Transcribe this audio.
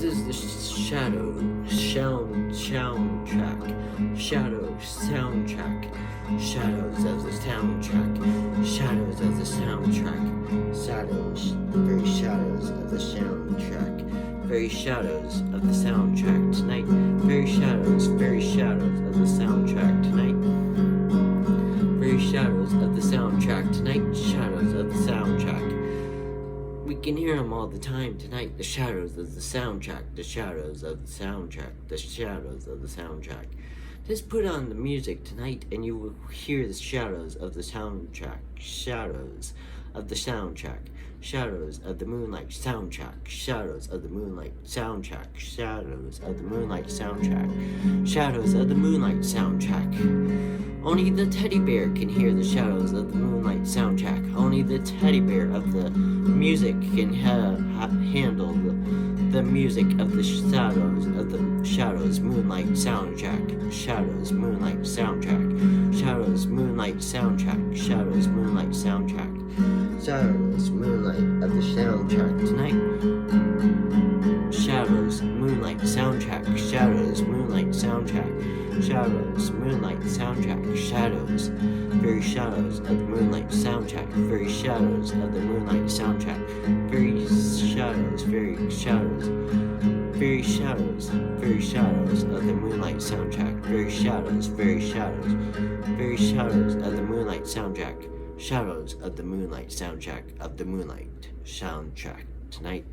is the soundtrack. Shadows soundtrack. Shadows of the soundtrack. Shadows of the soundtrack. Shadows, very shadows of the soundtrack. Very shadows of the soundtrack tonight. Very shadows of the soundtrack tonight. Very shadows of the soundtrack tonight. Shadows of the soundtrack. We can hear them all the time tonight. The shadows of the soundtrack. The shadows of the soundtrack. The shadows of the soundtrack. Just put on the music tonight and you will hear the shadows of the soundtrack. Shadows of the soundtrack. Shadows of the moonlight soundtrack. Shadows of the moonlight soundtrack. Shadows of the moonlight soundtrack. Shadows of the moonlight soundtrack. Only the teddy bear can hear the shadows of the moonlight soundtrack. Only the teddy bear of the music can handle the music of the shadows moonlight soundtrack. Shadows moonlight soundtrack. Shadows moonlight soundtrack. Shadows moonlight soundtrack. Shadows moonlight of the soundtrack tonight. Shadows moonlight soundtrack. Shadows moonlight soundtrack. Shadows moonlight soundtrack. Shadows, very shadows of the moonlight soundtrack. Very shadows of the moonlight soundtrack. Very shadows, very shadows. Very shadows, very shadows of the moonlight soundtrack. Very shadows, very shadows. Very shadows of the moonlight soundtrack. Shadows of the moonlight soundtrack of the moonlight soundtrack tonight.